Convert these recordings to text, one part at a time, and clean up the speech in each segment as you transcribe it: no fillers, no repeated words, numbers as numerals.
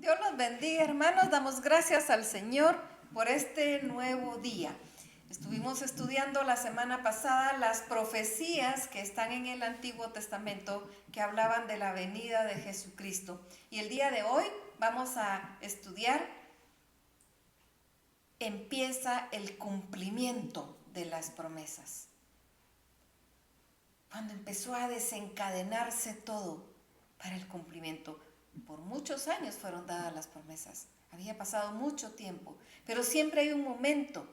Dios los bendiga, hermanos. Damos gracias al Señor por este nuevo día. Estuvimos estudiando la semana pasada las profecías que están en el Antiguo Testamento que hablaban de la venida de Jesucristo. Y el día de hoy vamos a estudiar empieza el cumplimiento de las promesas. Cuando empezó a desencadenarse todo para el cumplimiento. Por muchos años fueron dadas las promesas. Había pasado mucho tiempo, pero siempre hay un momento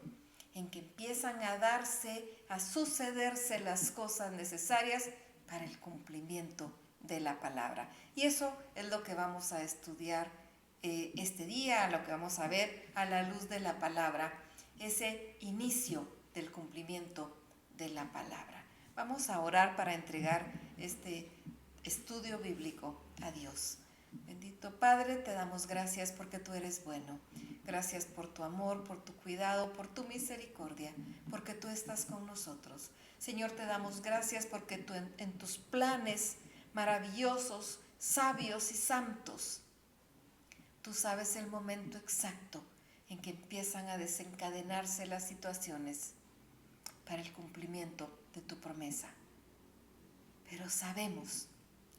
en que empiezan a darse, a sucederse las cosas necesarias para el cumplimiento de la palabra. Y eso es lo que vamos a estudiar este día, lo que vamos a ver a la luz de la palabra, ese inicio del cumplimiento de la palabra. Vamos a orar para entregar este estudio bíblico a Dios. Bendito Padre, te damos gracias porque tú eres bueno. Gracias por tu amor, por tu cuidado, por tu misericordia, porque tú estás con nosotros. Señor, te damos gracias porque tú en tus planes maravillosos, sabios y santos, tú sabes el momento exacto en que empiezan a desencadenarse las situaciones para el cumplimiento de tu promesa. Pero sabemos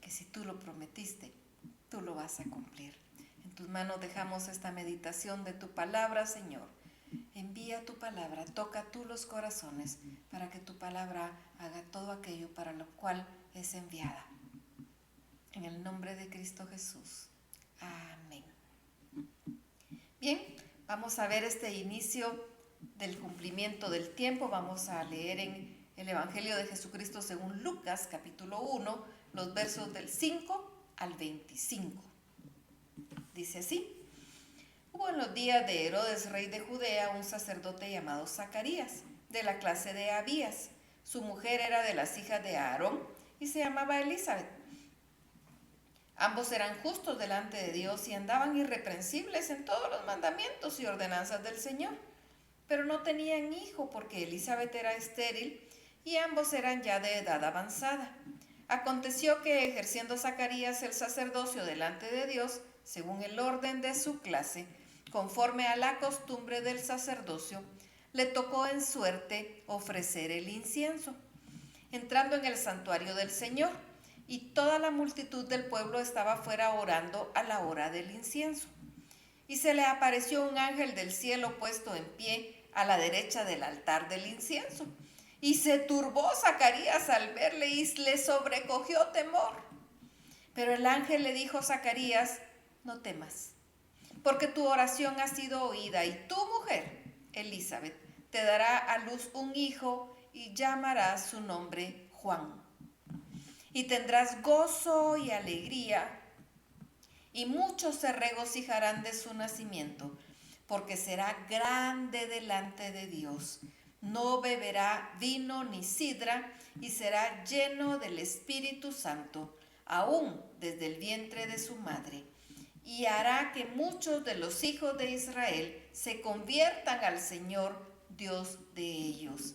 que si tú lo prometiste, tú lo vas a cumplir. En tus manos dejamos esta meditación de tu palabra, Señor. Envía tu palabra, toca tú los corazones para que tu palabra haga todo aquello para lo cual es enviada. En el nombre de Cristo Jesús. Amén. Bien, vamos a ver este inicio del cumplimiento del tiempo. Vamos a leer en el Evangelio de Jesucristo según Lucas, capítulo 1, los versos del 5 al 25. Dice así: Hubo en los días de Herodes, rey de Judea, un sacerdote llamado Zacarías, de la clase de Abías. Su mujer era de las hijas de Aarón y se llamaba Elizabeth. Ambos eran justos delante de Dios y andaban irreprensibles en todos los mandamientos y ordenanzas del Señor. Pero no tenían hijo porque Elizabeth era estéril y ambos eran ya de edad avanzada. Aconteció que, ejerciendo Zacarías el sacerdocio delante de Dios, según el orden de su clase, conforme a la costumbre del sacerdocio, le tocó en suerte ofrecer el incienso. Entrando en el santuario del Señor, y toda la multitud del pueblo estaba fuera orando a la hora del incienso. Y se le apareció un ángel del cielo puesto en pie a la derecha del altar del incienso. Y se turbó Zacarías al verle y le sobrecogió temor. Pero el ángel le dijo a Zacarías: no temas, porque tu oración ha sido oída y tu mujer, Elizabeth, te dará a luz un hijo y llamarás su nombre Juan. Y tendrás gozo y alegría, y muchos se regocijarán de su nacimiento, porque será grande delante de Dios. No beberá vino ni sidra, y será lleno del Espíritu Santo, aún desde el vientre de su madre. Y hará que muchos de los hijos de Israel se conviertan al Señor, Dios de ellos.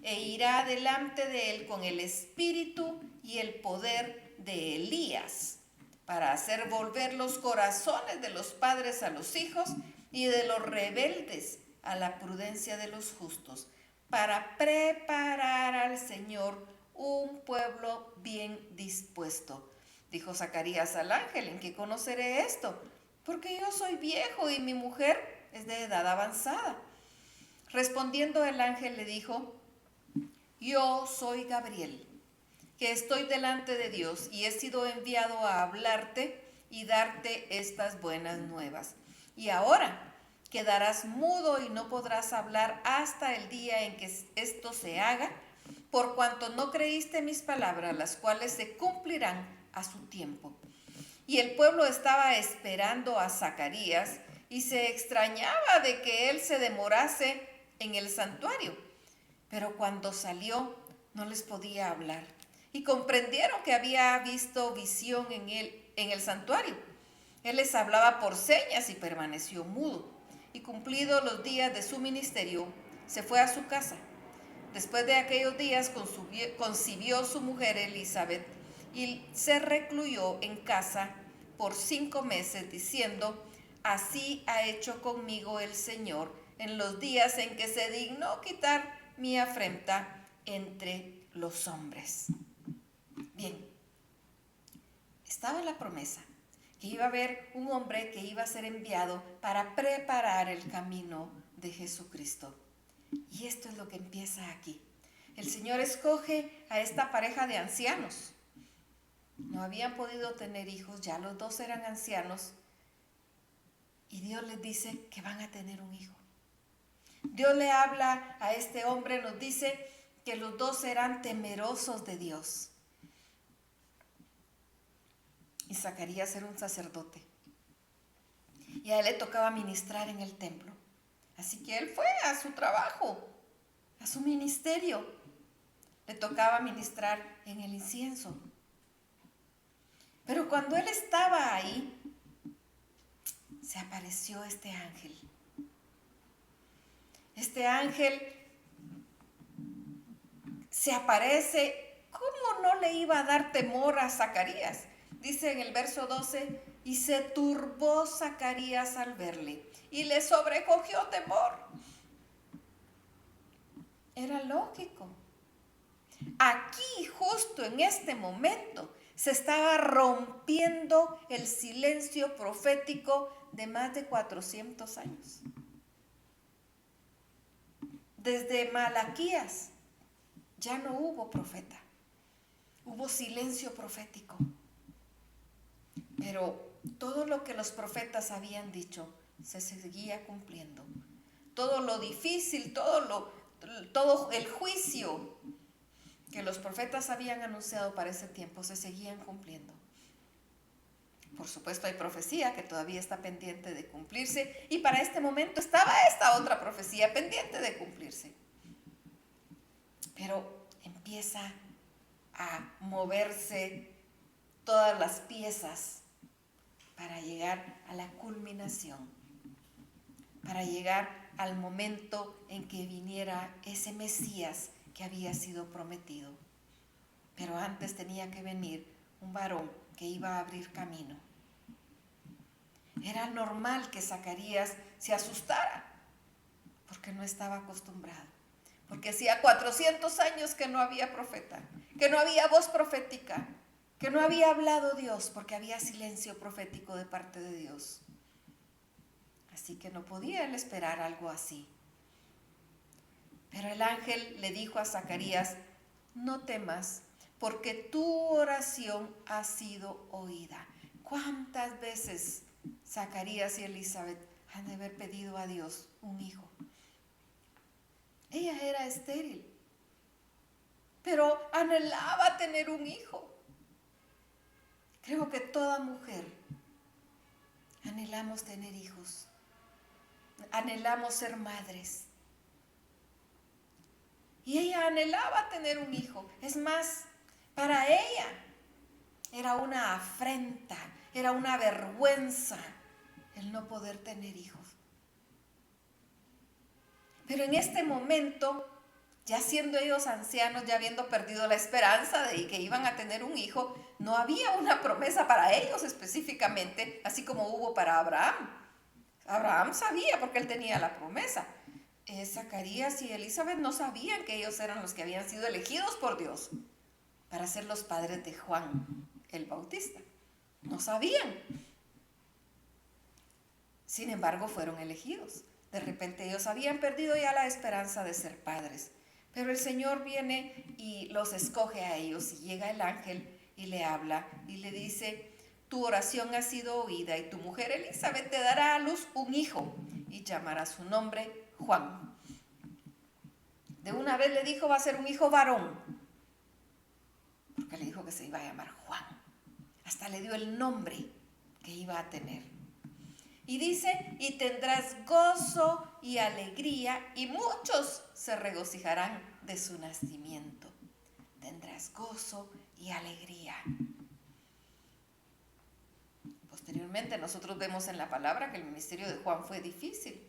E irá delante de él con el espíritu y el poder de Elías, para hacer volver los corazones de los padres a los hijos y de los rebeldes a la prudencia de los justos, para preparar al Señor un pueblo bien dispuesto. Dijo Zacarías al ángel: ¿en qué conoceré esto? Porque yo soy viejo y mi mujer es de edad avanzada. Respondiendo el ángel le dijo: yo soy Gabriel, que estoy delante de Dios y he sido enviado a hablarte y darte estas buenas nuevas. Y ahora quedarás mudo y no podrás hablar hasta el día en que esto se haga, por cuanto no creíste mis palabras, las cuales se cumplirán a su tiempo. Y el pueblo estaba esperando a Zacarías y se extrañaba de que él se demorase en el santuario. Pero cuando salió no les podía hablar y comprendieron que había visto visión en el santuario. Él les hablaba por señas y permaneció mudo. Y cumplidos los días de su ministerio, se fue a su casa. Después de aquellos días concibió su mujer Elizabeth y se recluyó en casa por 5 meses, diciendo: así ha hecho conmigo el Señor en los días en que se dignó quitar mi afrenta entre los hombres. Bien, estaba la promesa que iba a haber un hombre que iba a ser enviado para preparar el camino de Jesucristo. Y esto es lo que empieza aquí. El Señor escoge a esta pareja de ancianos. No habían podido tener hijos, ya los dos eran ancianos. Y Dios les dice que van a tener un hijo. Dios le habla a este hombre, nos dice que los dos eran temerosos de Dios. Y Zacarías era un sacerdote. Y a él le tocaba ministrar en el templo. Así que él fue a su trabajo, a su ministerio. Le tocaba ministrar en el incienso. Pero cuando él estaba ahí, se apareció este ángel. Este ángel se aparece. ¿Cómo no le iba a dar temor a Zacarías? Dice en el verso 12, y se turbó Zacarías al verle, y le sobrecogió temor. Era lógico. Aquí, justo en este momento, se estaba rompiendo el silencio profético de más de 400 años. Desde Malaquías ya no hubo profeta, hubo silencio profético. Pero todo lo que los profetas habían dicho se seguía cumpliendo. Todo lo difícil, todo el juicio que los profetas habían anunciado para ese tiempo se seguían cumpliendo. Por supuesto, hay profecía que todavía está pendiente de cumplirse, y para este momento estaba esta otra profecía pendiente de cumplirse. Pero empieza a moverse todas las piezas para llegar a la culminación, para llegar al momento en que viniera ese Mesías que había sido prometido. Pero antes tenía que venir un varón que iba a abrir camino. Era normal que Zacarías se asustara, porque no estaba acostumbrado, porque hacía 400 años que no había profeta, que no había voz profética, que no había hablado Dios, porque había silencio profético de parte de Dios. Así que no podía él esperar algo así. Pero el ángel le dijo a Zacarías, no temas, porque tu oración ha sido oída. ¿Cuántas veces Zacarías y Elizabeth han de haber pedido a Dios un hijo? Ella era estéril, pero anhelaba tener un hijo. Creo que toda mujer anhelamos tener hijos, anhelamos ser madres. Y ella anhelaba tener un hijo. Es más, para ella era una afrenta, era una vergüenza el no poder tener hijos. Pero en este momento, ya siendo ellos ancianos, ya habiendo perdido la esperanza de que iban a tener un hijo, no había una promesa para ellos específicamente, así como hubo para Abraham. Abraham sabía porque él tenía la promesa. Zacarías y Elizabeth no sabían que ellos eran los que habían sido elegidos por Dios para ser los padres de Juan el Bautista. No sabían. Sin embargo, fueron elegidos. De repente ellos habían perdido ya la esperanza de ser padres. Pero el Señor viene y los escoge a ellos, y llega el ángel y le habla y le dice, tu oración ha sido oída y tu mujer Elizabeth te dará a luz un hijo y llamará su nombre Juan. De una vez le dijo, va a ser un hijo varón, porque le dijo que se iba a llamar Juan. Hasta le dio el nombre que iba a tener. Y dice, y tendrás gozo y alegría, y muchos se regocijarán de su nacimiento. Tendrás gozo y alegría. Posteriormente nosotros vemos en la palabra que el ministerio de Juan fue difícil.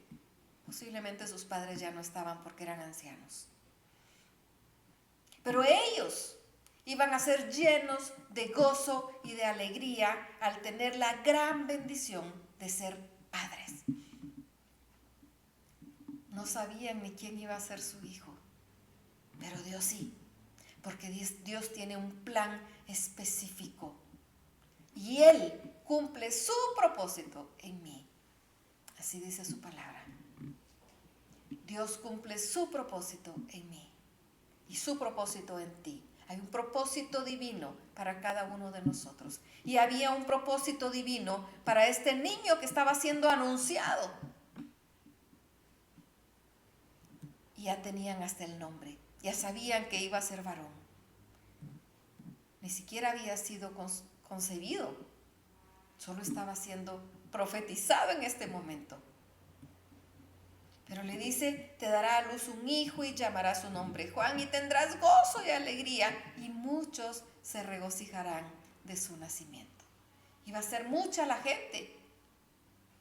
Posiblemente sus padres ya no estaban porque eran ancianos. Pero ellos iban a ser llenos de gozo y de alegría al tener la gran bendición de ser padres. No sabían ni quién iba a ser su hijo, pero Dios sí, porque Dios tiene un plan específico y Él cumple su propósito en mí. Así dice su palabra. Dios cumple su propósito en mí y su propósito en ti. Hay un propósito divino para cada uno de nosotros. Y había un propósito divino para este niño que estaba siendo anunciado. Y ya tenían hasta el nombre. Ya sabían que iba a ser varón. Ni siquiera había sido concebido. Solo estaba siendo profetizado en este momento. Pero le dice, te dará a luz un hijo y llamará su nombre Juan y tendrás gozo y alegría y muchos se regocijarán de su nacimiento. Y va a ser mucha la gente.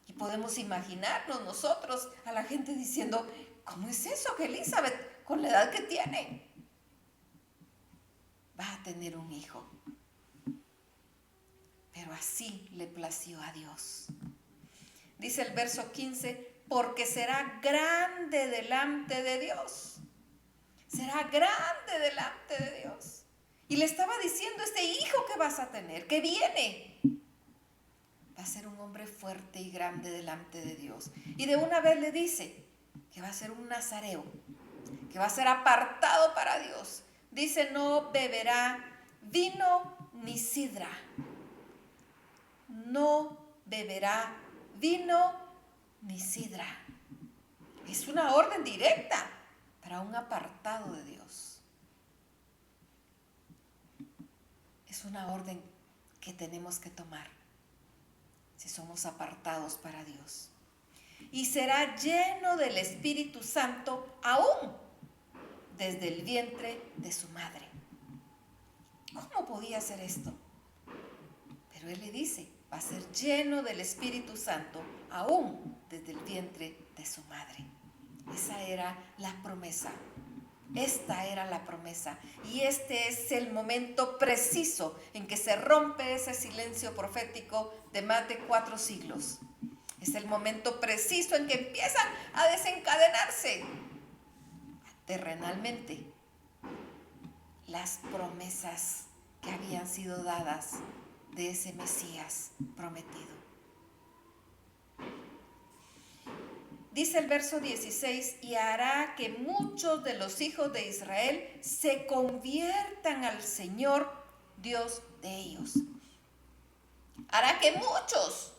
Y podemos imaginarnos nosotros a la gente diciendo, ¿cómo es eso que Elizabeth, con la edad que tiene, va a tener un hijo? Pero así le plació a Dios. Dice el verso 15, porque será grande delante de Dios. Será grande delante de Dios. Y le estaba diciendo, este hijo que vas a tener, que viene, va a ser un hombre fuerte y grande delante de Dios. Y de una vez le dice que va a ser un nazareo, que va a ser apartado para Dios. Dice, no beberá vino ni sidra. No beberá vino ni sidra. Es una orden directa para un apartado de Dios. Es una orden que tenemos que tomar si somos apartados para Dios. Y será lleno del Espíritu Santo aún desde el vientre de su madre. ¿Cómo podía hacer esto? Pero él le dice, va a ser lleno del Espíritu Santo aún desde el vientre de su madre. Esa era la promesa. Esta era la promesa. Y este es el momento preciso en que se rompe ese silencio profético de más de 4 siglos. Es el momento preciso en que empiezan a desencadenarse terrenalmente las promesas que habían sido dadas de ese Mesías prometido. Dice el verso 16, y hará que muchos de los hijos de Israel se conviertan al Señor, Dios de ellos. Hará que muchos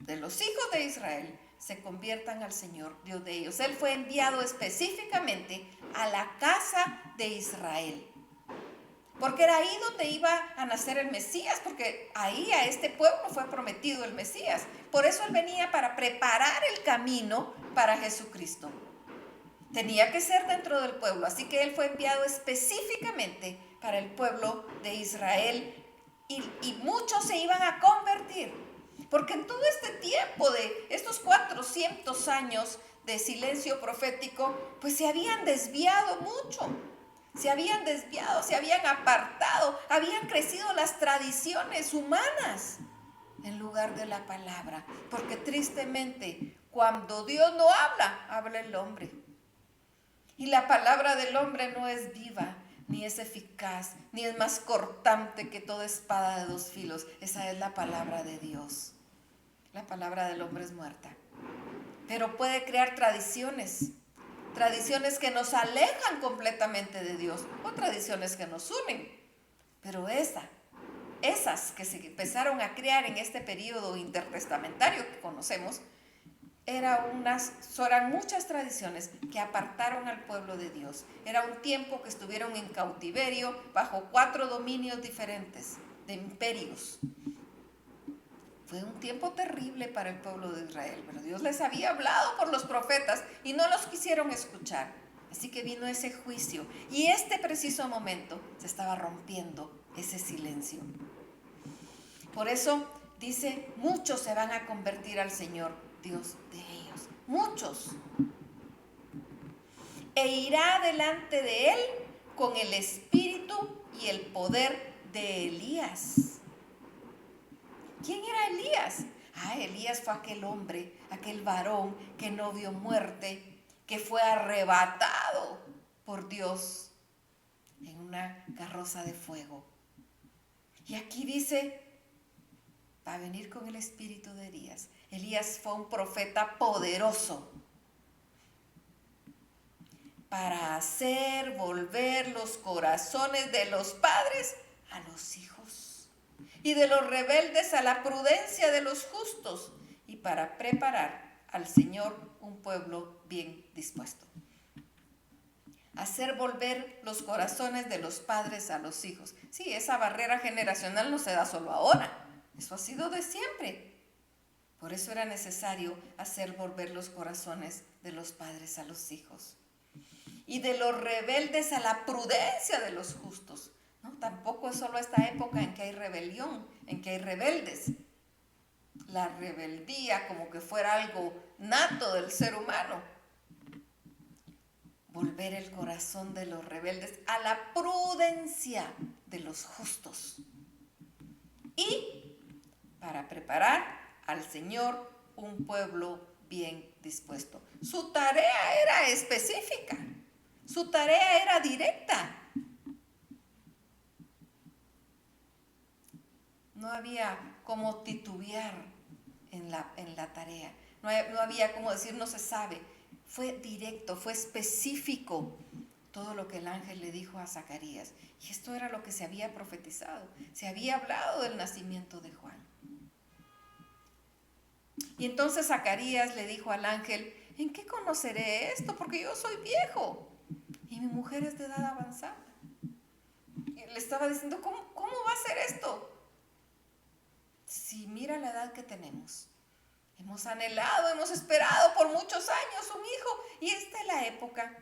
de los hijos de Israel se conviertan al Señor, Dios de ellos. Él fue enviado específicamente a la casa de Israel, porque era ahí donde iba a nacer el Mesías, porque ahí a este pueblo fue prometido el Mesías. Por eso él venía para preparar el camino para Jesucristo. Tenía que ser dentro del pueblo, así que él fue enviado específicamente para el pueblo de Israel y muchos se iban a convertir, porque en todo este tiempo de estos 400 años de silencio profético, pues se habían desviado mucho. Se habían desviado, se habían apartado, habían crecido las tradiciones humanas en lugar de la palabra. Porque tristemente, cuando Dios no habla, habla el hombre. Y la palabra del hombre no es viva, ni es eficaz, ni es más cortante que toda espada de 2 filos. Esa es la palabra de Dios. La palabra del hombre es muerta. Pero puede crear tradiciones que nos alejan completamente de Dios o tradiciones que nos unen. Pero esas que se empezaron a crear en este periodo intertestamentario que conocemos, eran muchas tradiciones que apartaron al pueblo de Dios. Era un tiempo que estuvieron en cautiverio bajo 4 dominios diferentes de imperios. Fue un tiempo terrible para el pueblo de Israel, pero Dios les había hablado por los profetas y no los quisieron escuchar. Así que vino ese juicio y este preciso momento se estaba rompiendo ese silencio. Por eso dice, muchos se van a convertir al Señor, Dios de ellos. Muchos. E irá delante de él con el espíritu y el poder de Elías. ¿Quién era Elías? Elías fue aquel hombre, aquel varón que no vio muerte, que fue arrebatado por Dios en una carroza de fuego. Y aquí dice, va a venir con el espíritu de Elías. Elías fue un profeta poderoso para hacer volver los corazones de los padres a los hijos y de los rebeldes a la prudencia de los justos, y para preparar al Señor un pueblo bien dispuesto. Hacer volver los corazones de los padres a los hijos. Sí, esa barrera generacional no se da solo ahora, eso ha sido de siempre. Por eso era necesario hacer volver los corazones de los padres a los hijos. Y de los rebeldes a la prudencia de los justos. ¿No? Tampoco es solo esta época en que hay rebelión, en que hay rebeldes. La rebeldía como que fuera algo nato del ser humano. Volver el corazón de los rebeldes a la prudencia de los justos. Y para preparar al Señor un pueblo bien dispuesto. Su tarea era específica. Su tarea era directa. No había como titubear en la tarea. No había como decir no se sabe. Fue directo, fue específico todo lo que el ángel le dijo a Zacarías. Y esto era lo que se había profetizado. Se había hablado del nacimiento de Juan. Y entonces Zacarías le dijo al ángel, ¿en qué conoceré esto? Porque yo soy viejo y mi mujer es de edad avanzada. Y le estaba diciendo, ¿cómo va a ser esto? Si mira la edad que tenemos. Hemos anhelado, hemos esperado por muchos años un hijo, y esta es la época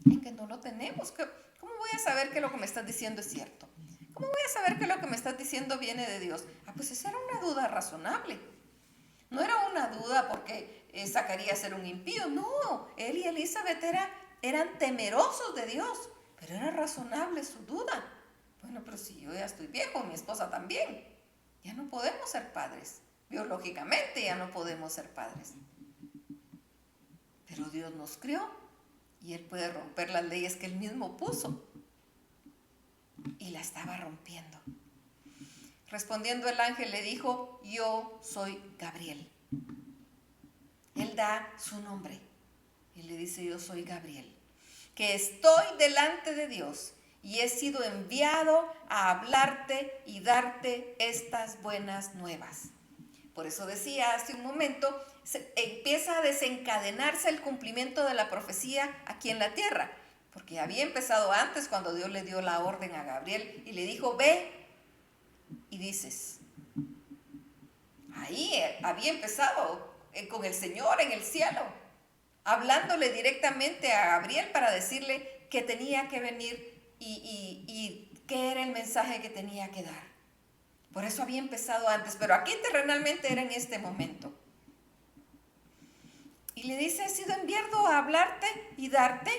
en que no lo tenemos. ¿Cómo voy a saber que lo que me estás diciendo es cierto? ¿Cómo voy a saber que lo que me estás diciendo viene de Dios? Pues esa era una duda razonable. No era una duda porque Zacarías era un impío. No, él y Elizabeth eran temerosos de Dios, pero era razonable su duda. Bueno, pero si yo ya estoy viejo, mi esposa también, ya no podemos ser padres. Biológicamente ya no podemos ser padres. Pero Dios nos crió y Él puede romper las leyes que Él mismo puso. Y la estaba rompiendo. Respondiendo el ángel le dijo, yo soy Gabriel. Él da su nombre y le dice, yo soy Gabriel, que estoy delante de Dios y he sido enviado a hablarte y darte estas buenas nuevas. Por eso decía hace un momento, empieza a desencadenarse el cumplimiento de la profecía aquí en la tierra, porque había empezado antes cuando Dios le dio la orden a Gabriel y le dijo, ve y dices. Ahí había empezado con el Señor en el cielo, hablándole directamente a Gabriel para decirle que tenía que venir y qué era el mensaje que tenía que dar. Por eso había empezado antes, pero aquí terrenalmente era en este momento. Y le dice, he sido enviado a hablarte y darte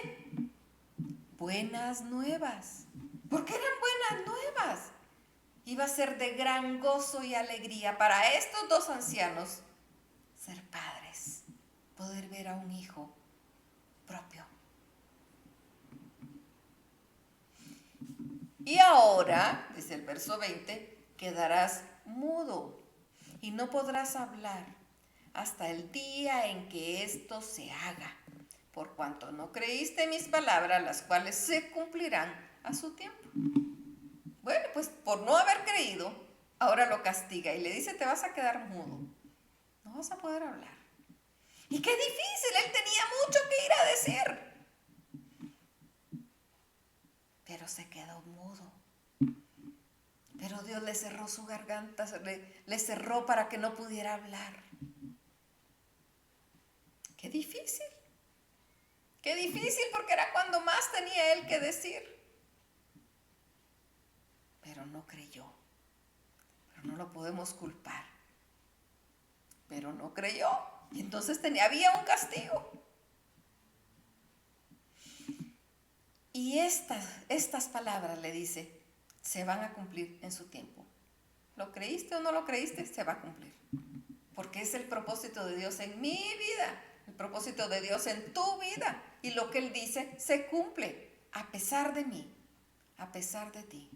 buenas nuevas. ¿Por qué eran buenas nuevas? Iba a ser de gran gozo y alegría para estos dos ancianos ser padres, poder ver a un hijo propio. Y ahora, dice el verso 20, quedarás mudo y no podrás hablar hasta el día en que esto se haga, por cuanto no creíste mis palabras, las cuales se cumplirán a su tiempo. Bueno, pues por no haber creído, ahora lo castiga y le dice, te vas a quedar mudo, no vas a poder hablar. Y qué difícil, él tenía mucho que ir a decir, pero se quedó mudo. Pero Dios le cerró su garganta, le cerró para que no pudiera hablar. Qué difícil porque era cuando más tenía él que decir. Pero no creyó, pero no lo podemos culpar. Pero no creyó y entonces había un castigo. Y estas palabras le dice, se van a cumplir en su tiempo. ¿Lo creíste o no lo creíste? Se va a cumplir. porque es el propósito de Dios en mi vida, el propósito de Dios en tu vida, y lo que Él dice se cumple, a pesar de mí, a pesar de ti,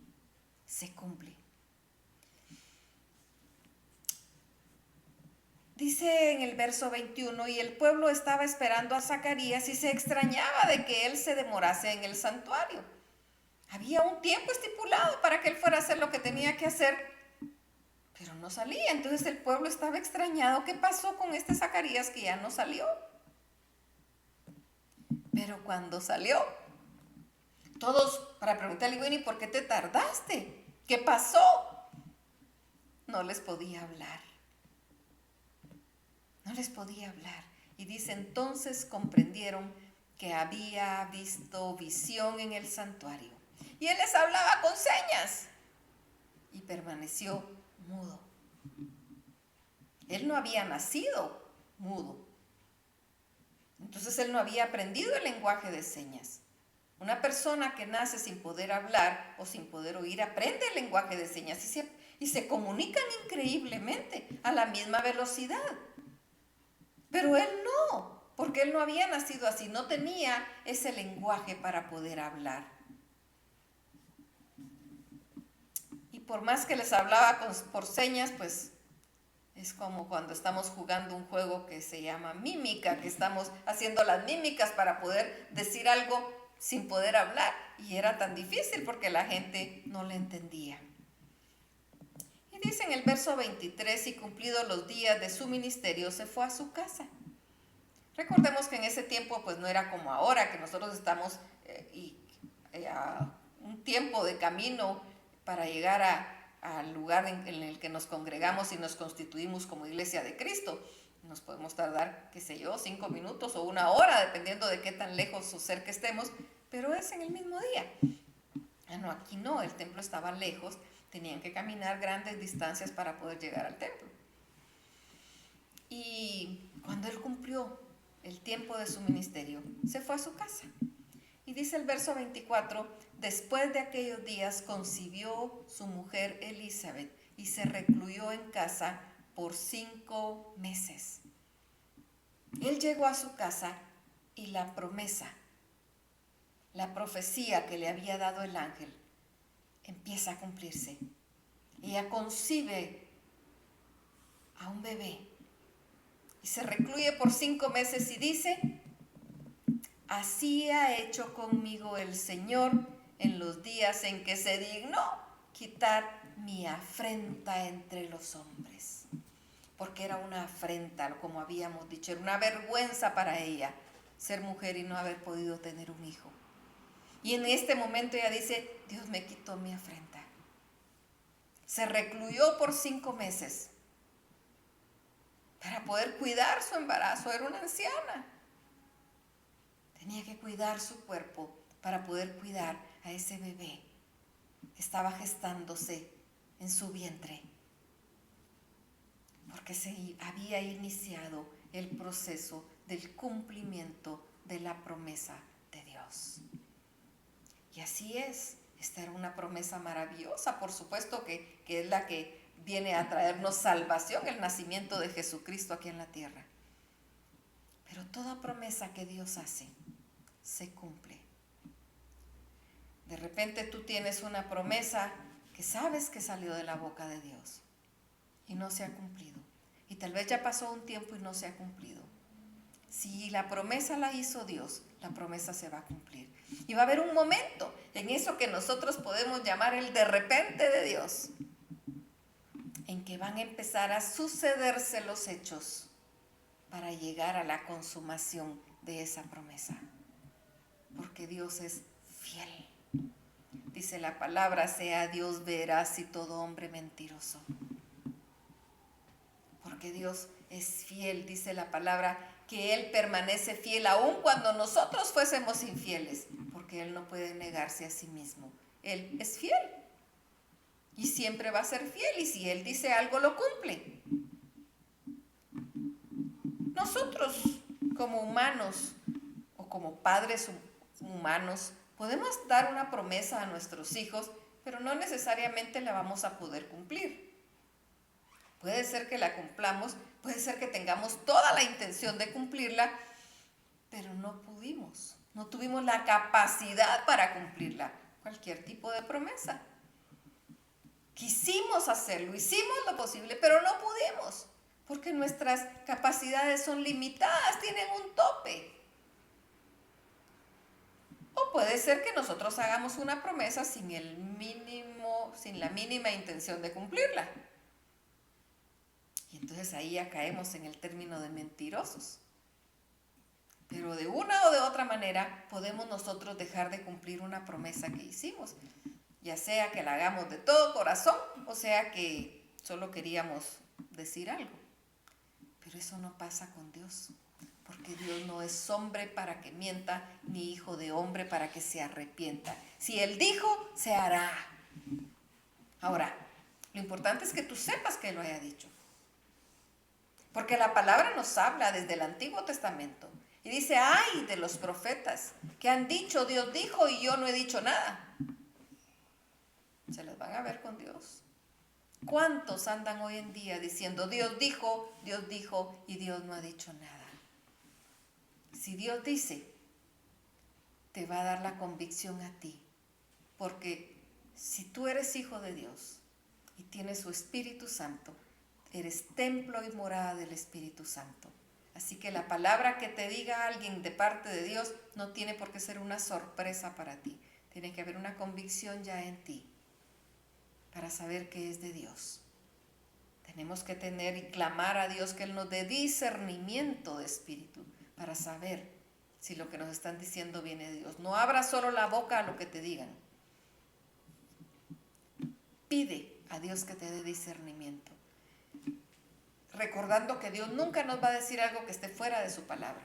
se cumple. Dice en el verso 21, y el pueblo estaba esperando a Zacarías y se extrañaba de que él se demorase en el santuario. Había un tiempo estipulado para que él fuera a hacer lo que tenía que hacer, pero no salía. Entonces el pueblo estaba extrañado. ¿Qué pasó con este Zacarías que ya no salió? Pero cuando salió, todos para preguntarle, bueno, ¿y por qué te tardaste? ¿Qué pasó? No les podía hablar. No les podía hablar. Y dice, entonces comprendieron que había visto visión en el santuario. Y él les hablaba con señas y permaneció mudo. Él no había nacido mudo. Entonces él no había aprendido el lenguaje de señas. Una persona que nace sin poder hablar o sin poder oír aprende el lenguaje de señas y se comunican increíblemente a la misma velocidad. Pero él no, porque él no había nacido así, no tenía ese lenguaje para poder hablar. Y por más que les hablaba por señas, pues es como cuando estamos jugando un juego que se llama mímica, que estamos haciendo las mímicas para poder decir algo sin poder hablar. Y era tan difícil porque la gente no le entendía. Y dice en el verso 23, y cumplidos los días de su ministerio, se fue a su casa. Recordemos que en ese tiempo pues no era como ahora, que nosotros estamos a un tiempo de camino para llegar al lugar en el que nos congregamos y nos constituimos como iglesia de Cristo. Nos podemos tardar, qué sé yo, 5 minutos o 1 hora, dependiendo de qué tan lejos o cerca estemos, pero es en el mismo día. No, aquí no, el templo estaba lejos, tenían que caminar grandes distancias para poder llegar al templo. Y cuando él cumplió el tiempo de su ministerio, se fue a su casa. Y dice el verso 24, después de aquellos días concibió su mujer Elizabeth y se recluyó en casa por 5 meses. Él llegó a su casa y la promesa, la profecía que le había dado el ángel, empieza a cumplirse. Ella concibe a un bebé y se recluye por 5 meses y dice, así ha hecho conmigo el Señor en los días en que se dignó quitar mi afrenta entre los hombres. Porque era una afrenta, como habíamos dicho, era una vergüenza para ella ser mujer y no haber podido tener un hijo. Y en este momento ella dice, Dios me quitó mi afrenta. Se recluyó por 5 meses para poder cuidar su embarazo. Era una anciana. Tenía que cuidar su cuerpo para poder cuidar a ese bebé que estaba gestándose en su vientre. Porque se había iniciado el proceso del cumplimiento de la promesa de Dios. Y así es, esta era una promesa maravillosa, por supuesto que es la que viene a traernos salvación, el nacimiento de Jesucristo aquí en la tierra. Pero toda promesa que Dios hace, se cumple. De repente tú tienes una promesa que sabes que salió de la boca de Dios y no se ha cumplido. Y tal vez ya pasó un tiempo y no se ha cumplido. Si la promesa la hizo Dios, la promesa se va a cumplir. Y va a haber un momento en eso que nosotros podemos llamar el de repente de Dios, en que van a empezar a sucederse los hechos para llegar a la consumación de esa promesa. Porque Dios es fiel. Dice la palabra, sea Dios veraz y todo hombre mentiroso. Porque Dios es fiel, dice la palabra, que Él permanece fiel aun cuando nosotros fuésemos infieles, porque Él no puede negarse a sí mismo. Él es fiel y siempre va a ser fiel, y si Él dice algo, lo cumple. Nosotros, como humanos o como padres humanos, podemos dar una promesa a nuestros hijos, pero no necesariamente la vamos a poder cumplir. Puede ser que la cumplamos, puede ser que tengamos toda la intención de cumplirla, pero no pudimos, no tuvimos la capacidad para cumplirla. Cualquier tipo de promesa. Quisimos hacerlo, hicimos lo posible, pero no pudimos, porque nuestras capacidades son limitadas, tienen un tope. O puede ser que nosotros hagamos una promesa sin la mínima intención de cumplirla. Y entonces ahí ya caemos en el término de mentirosos. Pero de una o de otra manera podemos nosotros dejar de cumplir una promesa que hicimos. Ya sea que la hagamos de todo corazón, o sea que solo queríamos decir algo. Pero eso no pasa con Dios. Porque Dios no es hombre para que mienta, ni hijo de hombre para que se arrepienta. Si Él dijo, se hará. Ahora, lo importante es que tú sepas que Él lo haya dicho. Porque la palabra nos habla desde el Antiguo Testamento. Y dice, ay de los profetas que han dicho, Dios dijo y yo no he dicho nada. Se las van a ver con Dios. ¿Cuántos andan hoy en día diciendo, Dios dijo y Dios no ha dicho nada? Si Dios dice, te va a dar la convicción a ti. Porque si tú eres hijo de Dios y tienes su Espíritu Santo, eres templo y morada del Espíritu Santo. Así que la palabra que te diga alguien de parte de Dios no tiene por qué ser una sorpresa para ti. Tiene que haber una convicción ya en ti para saber que es de Dios. Tenemos que tener y clamar a Dios que Él nos dé discernimiento de espíritu para saber si lo que nos están diciendo viene de Dios. No abras solo la boca a lo que te digan. Pide a Dios que te dé discernimiento, recordando que Dios nunca nos va a decir algo que esté fuera de su palabra.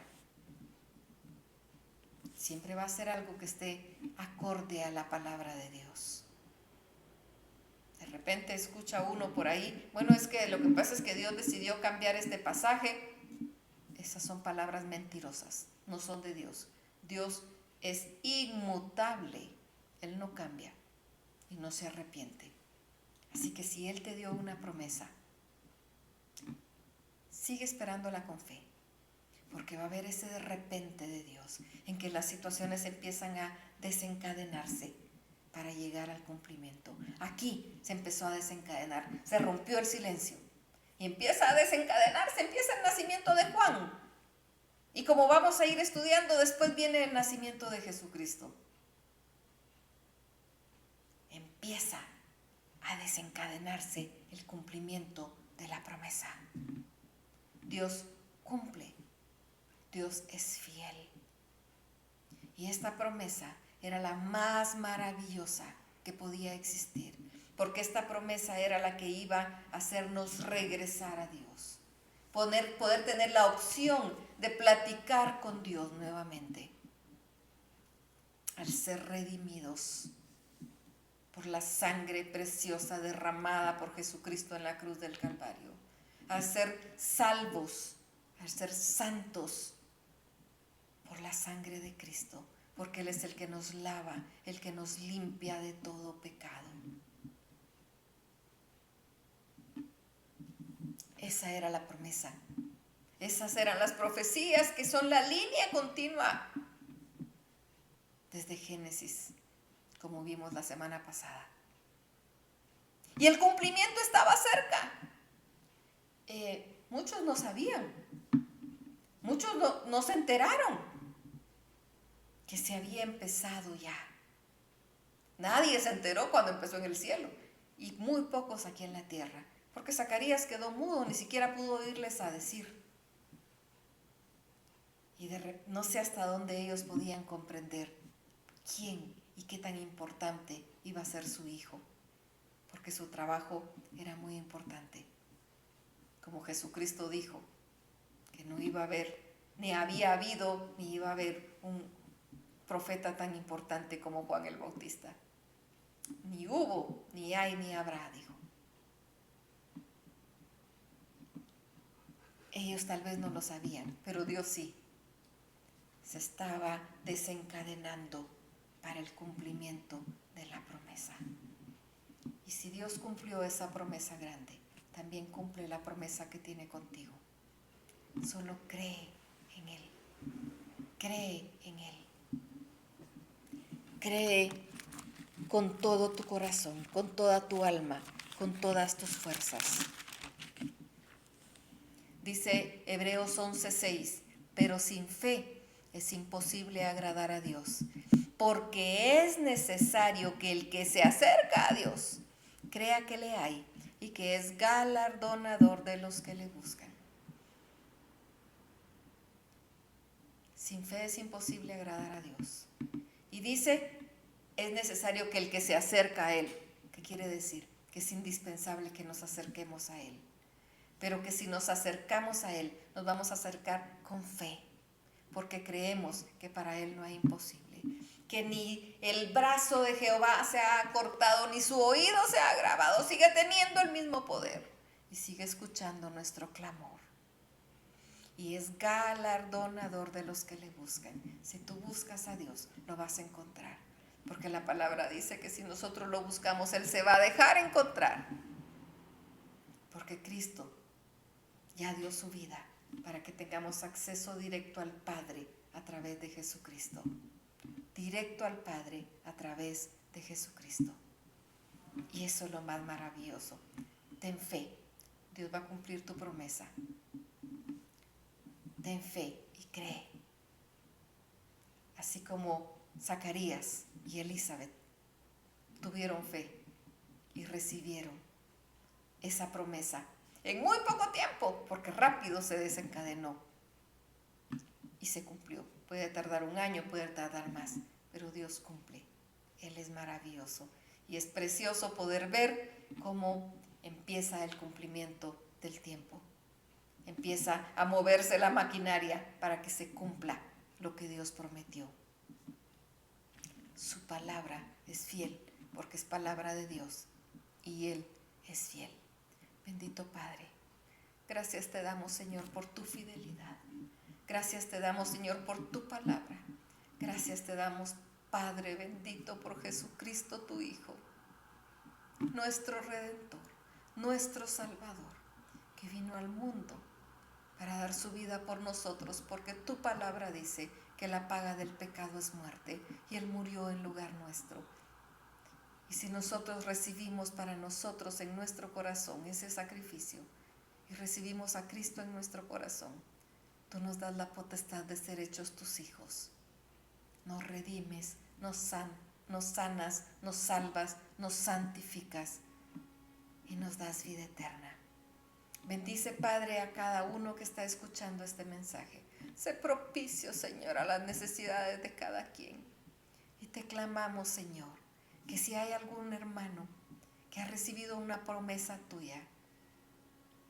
Siempre va a ser algo que esté acorde a la palabra de Dios. De repente escucha uno por ahí, bueno, es que lo que pasa es que Dios decidió cambiar este pasaje. Esas son palabras mentirosas, no son de Dios. Dios es inmutable, Él no cambia y no se arrepiente. Así que si Él te dio una promesa, sigue esperándola con fe, porque va a haber ese de repente de Dios, en que las situaciones empiezan a desencadenarse para llegar al cumplimiento. Aquí se empezó a desencadenar, se rompió el silencio y empieza a desencadenarse, empieza el nacimiento de Juan. Y como vamos a ir estudiando, después viene el nacimiento de Jesucristo. Empieza a desencadenarse el cumplimiento de la promesa. Dios cumple, Dios es fiel. Y esta promesa era la más maravillosa que podía existir, porque esta promesa era la que iba a hacernos regresar a Dios, poder tener la opción de platicar con Dios nuevamente, al ser redimidos por la sangre preciosa derramada por Jesucristo en la cruz del Calvario, al ser salvos, al ser santos por la sangre de Cristo, porque Él es el que nos lava, el que nos limpia de todo pecado. Esa era la promesa. Esas eran las profecías que son la línea continua desde Génesis, como vimos la semana pasada. Y el cumplimiento estaba cerca. Muchos no sabían, muchos no se enteraron que se había empezado ya. Nadie se enteró cuando empezó en el cielo y muy pocos aquí en la tierra, porque Zacarías quedó mudo, ni siquiera pudo oírles a decir. Y no sé hasta dónde ellos podían comprender quién y qué tan importante iba a ser su hijo, porque su trabajo era muy importante. Como Jesucristo dijo, que no iba a haber, ni había habido, ni iba a haber un profeta tan importante como Juan el Bautista. Ni hubo, ni hay, ni habrá, dijo. Ellos tal vez no lo sabían, pero Dios sí. Se estaba desencadenando para el cumplimiento de la promesa. Y si Dios cumplió esa promesa grande, también cumple la promesa que tiene contigo. Solo cree en Él. Cree en Él. Cree con todo tu corazón, con toda tu alma, con todas tus fuerzas. Dice Hebreos 11:6, pero sin fe es imposible agradar a Dios, porque es necesario que el que se acerca a Dios crea que le hay y que es galardonador de los que le buscan. Sin fe es imposible agradar a Dios. Y dice, es necesario que el que se acerca a Él, ¿qué quiere decir? Que es indispensable que nos acerquemos a Él. Pero que si nos acercamos a Él, nos vamos a acercar con fe, porque creemos que para Él no hay imposible. Que ni el brazo de Jehová se ha cortado, ni su oído se ha agravado, sigue teniendo el mismo poder y sigue escuchando nuestro clamor. Y es galardonador de los que le buscan. Si tú buscas a Dios, lo vas a encontrar. Porque la palabra dice que si nosotros lo buscamos, Él se va a dejar encontrar. Porque Cristo ya dio su vida para que tengamos acceso directo al Padre a través de Jesucristo. Directo al Padre a través de Jesucristo. Y eso es lo más maravilloso. Ten fe. Dios va a cumplir tu promesa. Ten fe y cree. Así como Zacarías y Elizabeth tuvieron fe y recibieron esa promesa en muy poco tiempo, porque rápido se desencadenó y se cumplió. Puede tardar un año, puede tardar más, pero Dios cumple. Él es maravilloso y es precioso poder ver cómo empieza el cumplimiento del tiempo. Empieza a moverse la maquinaria para que se cumpla lo que Dios prometió. Su palabra es fiel porque es palabra de Dios y Él es fiel. Bendito Padre, gracias te damos, Señor, por tu fidelidad. Gracias te damos, Señor, por tu palabra. Gracias te damos, Padre bendito, por Jesucristo tu Hijo, nuestro Redentor, nuestro Salvador, que vino al mundo para dar su vida por nosotros, porque tu palabra dice que la paga del pecado es muerte, y Él murió en lugar nuestro. Y si nosotros recibimos para nosotros en nuestro corazón ese sacrificio, y recibimos a Cristo en nuestro corazón, tú nos das la potestad de ser hechos tus hijos. Nos redimes, nos sanas, nos salvas, nos santificas y nos das vida eterna. Bendice, Padre, a cada uno que está escuchando este mensaje. Sé propicio, Señor, a las necesidades de cada quien. Y te clamamos, Señor, que si hay algún hermano que ha recibido una promesa tuya,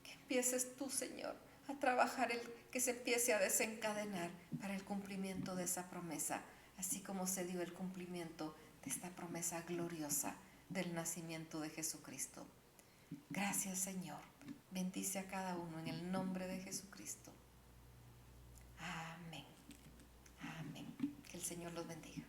que empieces tú, Señor, a trabajar, que se empiece a desencadenar para el cumplimiento de esa promesa, así como se dio el cumplimiento de esta promesa gloriosa del nacimiento de Jesucristo. Gracias, Señor. Bendice a cada uno en el nombre de Jesucristo. Amén. Amén. Que el Señor los bendiga.